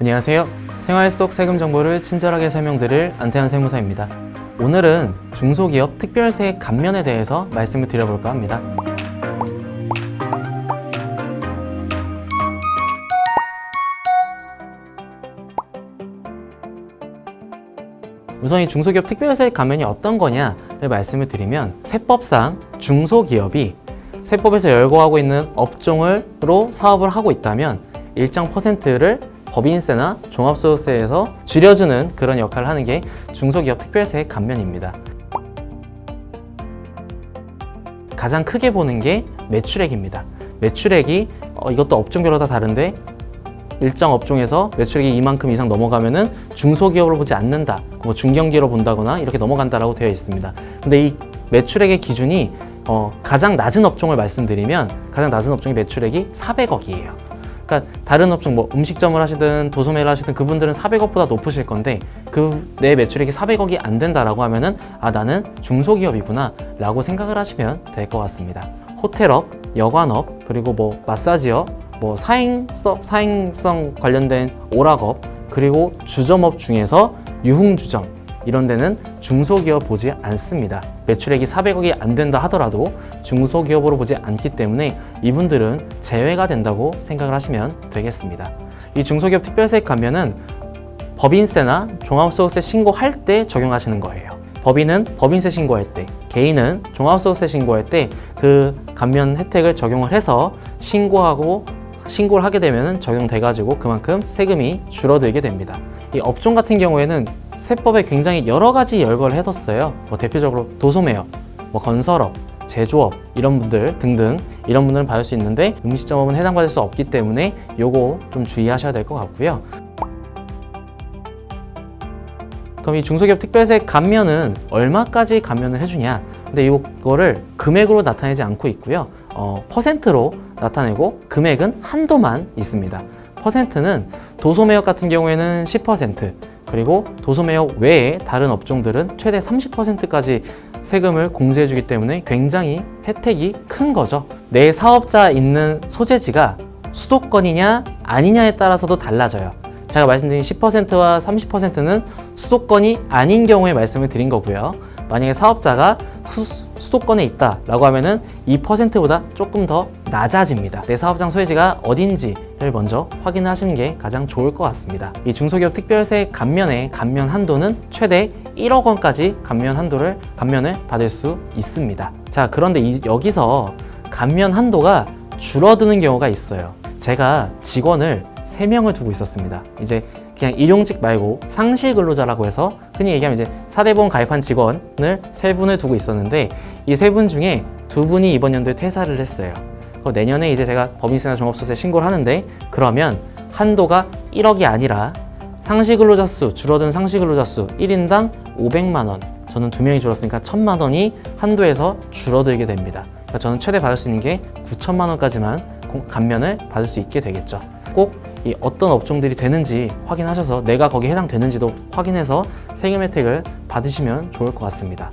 안녕하세요. 생활 속 세금 정보를 친절하게 설명드릴 안태현 세무사입니다. 오늘은 중소기업 특별세 감면에 대해서 말씀을 드려볼까 합니다. 우선 이 중소기업 특별세 감면이 어떤 거냐를 말씀을 드리면, 세법상 중소기업이 세법에서 열거하고 있는 업종으로 사업을 하고 있다면 일정 퍼센트를 법인세나 종합소득세에서 줄여주는 그런 역할을 하는 게 중소기업 특별세 감면입니다. 가장 크게 보는 게 매출액입니다. 매출액이 이것도 업종별로 다 다른데, 일정 업종에서 매출액이 이만큼 이상 넘어가면은 중소기업으로 보지 않는다, 뭐 중견기업으로 본다거나 이렇게 넘어간다라고 되어 있습니다. 근데 이 매출액의 기준이 가장 낮은 업종을 말씀드리면, 가장 낮은 업종의 매출액이 400억이에요. 그러니까 다른 업종, 뭐 음식점을 하시든 도소매를 하시든 그분들은 400억보다 높으실 건데, 내 매출액이 400억이 안 된다라고 하면은 나는 중소기업이구나 라고 생각을 하시면 될 것 같습니다. 호텔업, 여관업, 그리고 뭐 마사지업, 뭐 사행성 관련된 오락업, 그리고 주점업 중에서 유흥주점, 이런 데는 중소기업 보지 않습니다. 매출액이 400억이 안 된다 하더라도 중소기업으로 보지 않기 때문에 이분들은 제외가 된다고 생각을 하시면 되겠습니다. 이 중소기업 특별세 감면은 법인세나 종합소득세 신고할 때 적용하시는 거예요. 법인은 법인세 신고할 때, 개인은 종합소득세 신고할 때 그 감면 혜택을 적용을 해서 신고를 하게 되면 적용돼가지고 그만큼 세금이 줄어들게 됩니다. 이 업종 같은 경우에는 세법에 굉장히 여러 가지 열거를 해뒀어요. 뭐 대표적으로 도소매업, 뭐 건설업, 제조업, 이런 분들 등등, 이런 분들은 받을 수 있는데 음식점업은 해당받을 수 없기 때문에 요거 좀 주의하셔야 될 것 같고요. 그럼 이 중소기업 특별세 감면은 얼마까지 감면을 해주냐? 근데 이거를 금액으로 나타내지 않고 있고요. 퍼센트로 나타내고, 금액은 한도만 있습니다. 퍼센트는 도소매업 같은 경우에는 10%, 그리고 도소매업 외에 다른 업종들은 최대 30%까지 세금을 공제해주기 때문에 굉장히 혜택이 큰 거죠. 내 사업자 있는 소재지가 수도권이냐 아니냐에 따라서도 달라져요. 제가 말씀드린 10%와 30%는 수도권이 아닌 경우에 말씀을 드린 거고요. 만약에 사업자가 수도권에 있다라고 하면은 이 퍼센트보다 조금 더 낮아집니다. 내 사업장 소재지가 어딘지를 먼저 확인하시는 게 가장 좋을 것 같습니다. 이 중소기업 특별세 감면의 감면 한도는 최대 1억 원까지 감면을 받을 수 있습니다. 자, 그런데 여기서 감면 한도가 줄어드는 경우가 있어요. 제가 직원을 3명을 두고 있었습니다. 이제 그냥 일용직 말고 상시 근로자라고 해서 흔히 얘기하면 이제 4대 보험 가입한 직원을 3분을 두고 있었는데, 이 3분 중에 2분이 이번 연도에 퇴사를 했어요. 내년에 이제 제가 법인세나 종합소득세 신고를 하는데, 그러면 한도가 1억이 아니라 상시 근로자 수, 줄어든 상시 근로자 수 1인당 500만 원, 저는 2명이 줄었으니까 1000만 원이 한도에서 줄어들게 됩니다. 그러니까 저는 최대 받을 수 있는 게 9천만 원까지만 감면을 받을 수 있게 되겠죠. 꼭 이 어떤 업종들이 되는지 확인하셔서 내가 거기에 해당되는지도 확인해서 세금 혜택을 받으시면 좋을 것 같습니다.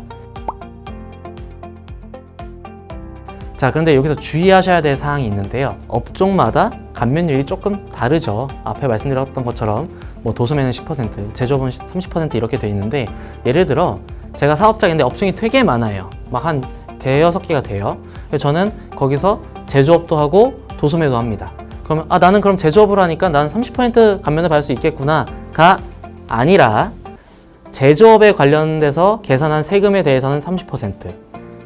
자, 그런데 여기서 주의하셔야 될 사항이 있는데요. 업종마다 감면율이 조금 다르죠. 앞에 말씀드렸던 것처럼 뭐 도소매는 10%, 제조업은 30% 이렇게 돼 있는데, 예를 들어 제가 사업장인데 업종이 되게 많아요. 막 한 대여섯 개가 돼요. 그래서 저는 거기서 제조업도 하고 도소매도 합니다. 그러면 나는 그럼 제조업을 하니까 나는 30% 감면을 받을 수 있겠구나가 아니라, 제조업에 관련돼서 계산한 세금에 대해서는 30%,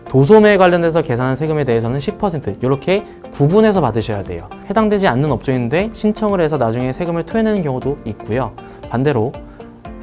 도소매에 관련돼서 계산한 세금에 대해서는 10% 이렇게 구분해서 받으셔야 돼요. 해당되지 않는 업종인데 신청을 해서 나중에 세금을 토해내는 경우도 있고요. 반대로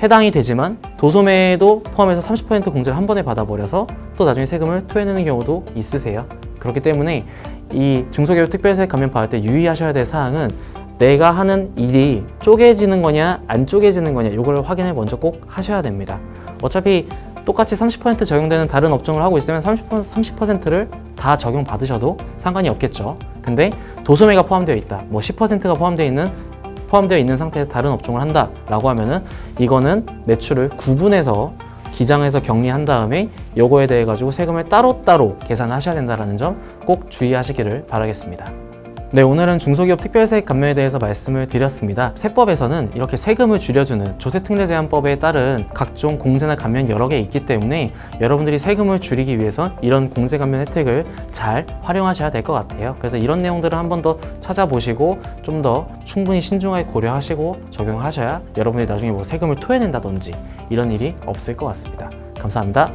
해당이 되지만 도소매도 포함해서 30% 공제를 한 번에 받아버려서 또 나중에 세금을 토해내는 경우도 있으세요. 그렇기 때문에 이 중소기업 특별세 감면 받을 때 유의하셔야 될 사항은, 내가 하는 일이 쪼개지는 거냐 안 쪼개지는 거냐, 이걸 확인을 먼저 꼭 하셔야 됩니다. 어차피 똑같이 30% 적용되는 다른 업종을 하고 있으면 30%를 다 적용받으셔도 상관이 없겠죠. 근데 도소매가 포함되어 있다, 뭐 10%가 포함되어 있는 상태에서 다른 업종을 한다라고 하면은 이거는 매출을 구분해서 기장해서 격리한 다음에 요거에 대해 가지고 세금을 따로따로 계산하셔야 된다는 점 꼭 주의하시기를 바라겠습니다. 네, 오늘은 중소기업 특별세액 감면에 대해서 말씀을 드렸습니다. 세법에서는 이렇게 세금을 줄여주는 조세특례제한법에 따른 각종 공제나 감면 여러 개 있기 때문에 여러분들이 세금을 줄이기 위해선 이런 공제 감면 혜택을 잘 활용하셔야 될 것 같아요. 그래서 이런 내용들을 한 번 더 찾아보시고 좀 더 충분히 신중하게 고려하시고 적용하셔야 여러분이 나중에 뭐 세금을 토해낸다든지 이런 일이 없을 것 같습니다. 감사합니다.